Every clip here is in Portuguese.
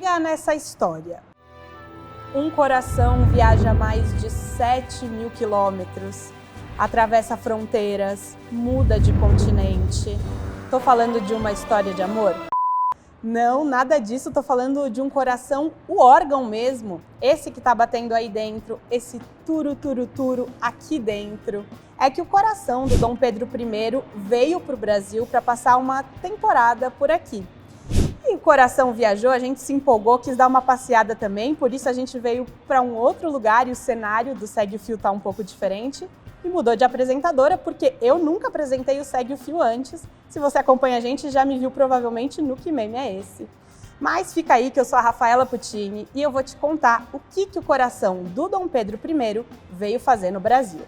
liga nessa história. Um coração viaja mais de 7.000 quilômetros, atravessa fronteiras, muda de continente. Tô falando de uma história de amor? Não, nada disso, tô falando de um coração, o órgão mesmo, esse que tá batendo aí dentro, esse turo aqui dentro. É que o coração do Dom Pedro I veio pro Brasil para passar uma temporada por aqui. E o coração viajou, a gente se empolgou, quis dar uma passeada também, por isso a gente veio para um outro lugar e o cenário do Segue o Fio tá um pouco diferente. E mudou de apresentadora, porque eu nunca apresentei o Segue o Fio antes. Se você acompanha a gente, já me viu provavelmente no Que Meme é Esse. Mas fica aí que eu sou a Rafaela Puccini e eu vou te contar o que o coração do Dom Pedro I veio fazer no Brasil.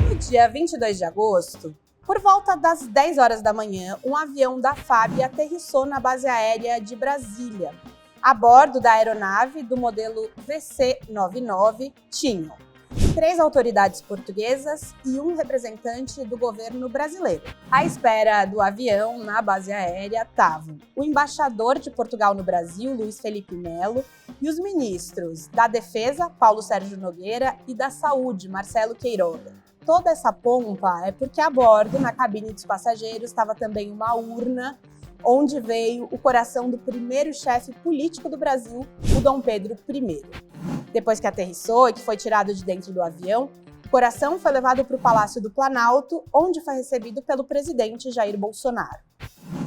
No dia 22 de agosto, por volta das 10 horas da manhã, um avião da FAB aterrissou na base aérea de Brasília. A bordo da aeronave do modelo VC-99 tinham 3 autoridades portuguesas e um representante do governo brasileiro. À espera do avião na base aérea estavam o embaixador de Portugal no Brasil, Luiz Felipe Melo, e os ministros da Defesa, Paulo Sérgio Nogueira, e da Saúde, Marcelo Queiroga. Toda essa pompa é porque a bordo, na cabine dos passageiros, estava também uma urna onde veio o coração do primeiro chefe político do Brasil, o Dom Pedro I. Depois que aterrissou e que foi tirado de dentro do avião, o coração foi levado para o Palácio do Planalto, onde foi recebido pelo presidente Jair Bolsonaro.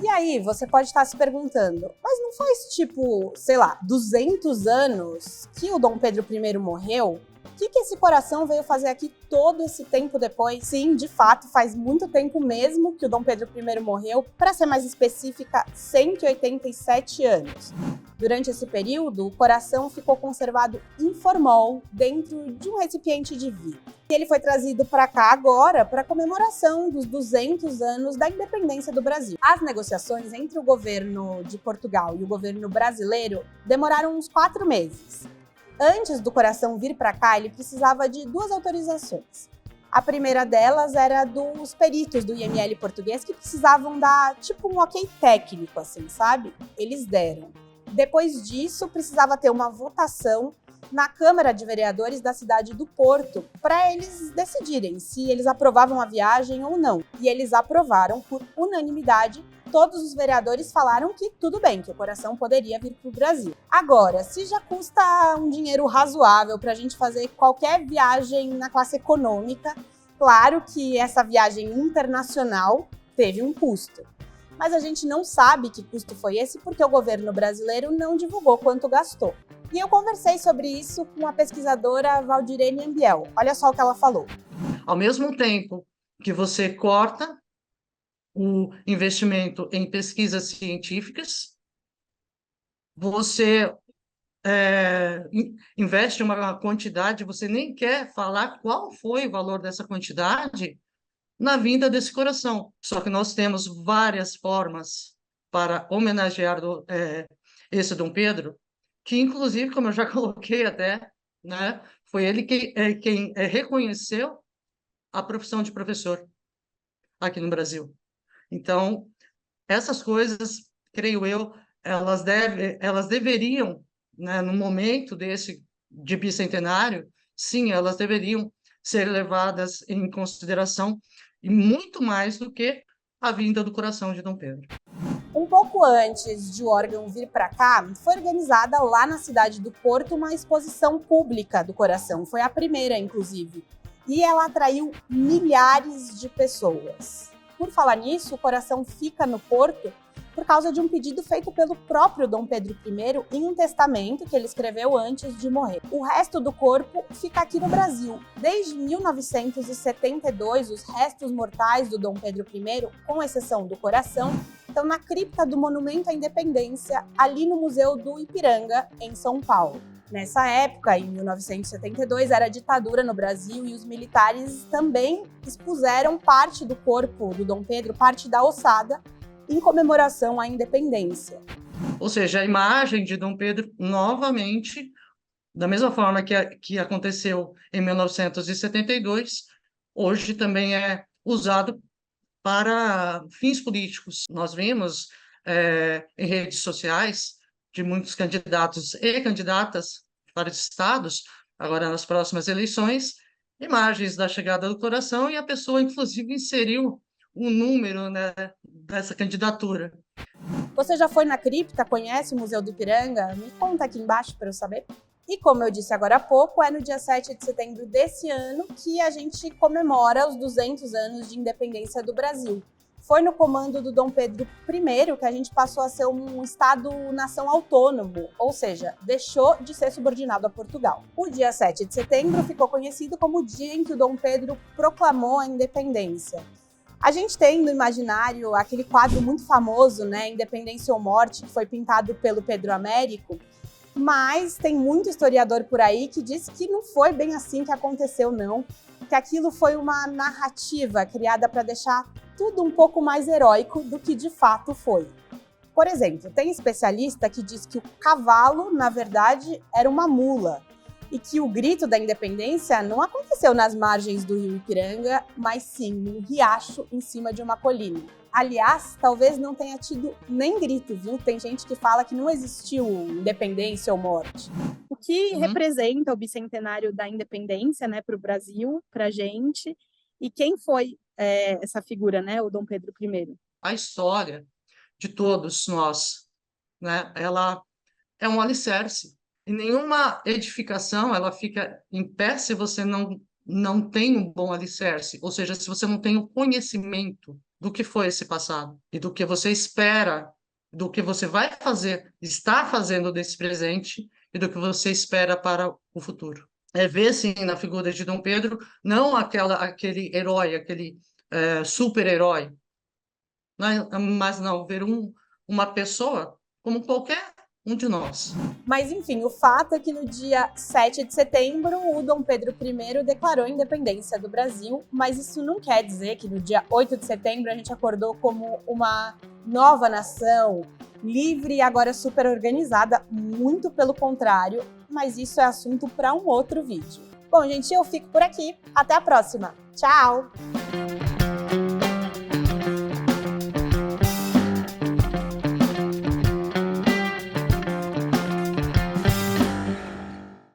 E aí, você pode estar se perguntando, mas não faz tipo, sei lá, 200 anos que o Dom Pedro I morreu? O que esse coração veio fazer aqui todo esse tempo depois? Sim, de fato, faz muito tempo mesmo que o Dom Pedro I morreu, para ser mais específica, 187 anos. Durante esse período, o coração ficou conservado em formol, dentro de um recipiente de vidro. E ele foi trazido para cá agora para a comemoração dos 200 anos da independência do Brasil. As negociações entre o governo de Portugal e o governo brasileiro demoraram uns 4 meses. Antes do coração vir para cá, ele precisava de 2 autorizações. A primeira delas era dos peritos do IML português, que precisavam dar tipo um ok técnico, assim, sabe? Eles deram. Depois disso, precisava ter uma votação na Câmara de Vereadores da cidade do Porto para eles decidirem se eles aprovavam a viagem ou não. E eles aprovaram por unanimidade. Todos os vereadores falaram que tudo bem, que o coração poderia vir para o Brasil. Agora, se já custa um dinheiro razoável para a gente fazer qualquer viagem na classe econômica, claro que essa viagem internacional teve um custo. Mas a gente não sabe que custo foi esse porque o governo brasileiro não divulgou quanto gastou. E eu conversei sobre isso com a pesquisadora Valdirene Ambiel. Olha só o que ela falou. Ao mesmo tempo que você corta o investimento em pesquisas científicas, você investe uma quantidade, você nem quer falar qual foi o valor dessa quantidade na vinda desse coração. Só que nós temos várias formas para homenagear esse Dom Pedro, que inclusive, como eu já coloquei até, né, foi ele quem reconheceu a profissão de professor aqui no Brasil. Então, essas coisas, creio eu, elas deveriam, né, no momento de bicentenário, sim, elas deveriam ser levadas em consideração, e muito mais do que a vinda do coração de Dom Pedro. Um pouco antes de o órgão vir para cá, foi organizada lá na cidade do Porto uma exposição pública do coração. Foi a primeira, inclusive. E ela atraiu milhares de pessoas. Por falar nisso, o coração fica no Porto por causa de um pedido feito pelo próprio Dom Pedro I em um testamento que ele escreveu antes de morrer. O resto do corpo fica aqui no Brasil. Desde 1972, os restos mortais do Dom Pedro I, com exceção do coração, estão na cripta do Monumento à Independência, ali no Museu do Ipiranga, em São Paulo. Nessa época, em 1972, era ditadura no Brasil e os militares também expuseram parte do corpo do Dom Pedro, parte da ossada, em comemoração à independência. Ou seja, a imagem de Dom Pedro, novamente, da mesma forma que aconteceu em 1972, hoje também é usado para fins políticos. Nós vimos em redes sociais de muitos candidatos e candidatas para os estados, agora nas próximas eleições, imagens da chegada do coração, e a pessoa, inclusive, inseriu o número, né, dessa candidatura. Você já foi na cripta? Conhece o Museu do Ipiranga? Me conta aqui embaixo para eu saber. E como eu disse agora há pouco, é no dia 7 de setembro desse ano que a gente comemora os 200 anos de independência do Brasil. Foi no comando do Dom Pedro I que a gente passou a ser um Estado-nação autônomo, ou seja, deixou de ser subordinado a Portugal. O dia 7 de setembro ficou conhecido como o dia em que o Dom Pedro proclamou a independência. A gente tem no imaginário aquele quadro muito famoso, né, Independência ou Morte, que foi pintado pelo Pedro Américo, mas tem muito historiador por aí que diz que não foi bem assim que aconteceu, não, que aquilo foi uma narrativa criada para deixar tudo um pouco mais heróico do que de fato foi. Por exemplo, tem especialista que diz que o cavalo, na verdade, era uma mula, e que o grito da independência não aconteceu nas margens do rio Ipiranga, mas sim num riacho em cima de uma colina. Aliás, talvez não tenha tido nem grito, viu? Tem gente que fala que não existiu independência ou morte. O que representa o bicentenário da independência, né, para o Brasil, para a gente, e quem foi essa figura, né, o Dom Pedro I? A história de todos nós, né, ela é um alicerce. E nenhuma edificação ela fica em pé se você não tem um bom alicerce, ou seja, se você não tem o conhecimento do que foi esse passado e do que você espera, do que você vai fazer, está fazendo desse presente e do que você espera para o futuro. É ver, sim, na figura de Dom Pedro, não aquele herói, aquele super-herói, mas não, ver uma pessoa como qualquer um de nós. Mas, enfim, o fato é que no dia 7 de setembro, o Dom Pedro I declarou a independência do Brasil, mas isso não quer dizer que no dia 8 de setembro a gente acordou como uma nova nação, livre e agora super organizada, muito pelo contrário, mas isso é assunto para um outro vídeo. Bom, gente, eu fico por aqui. Até a próxima. Tchau!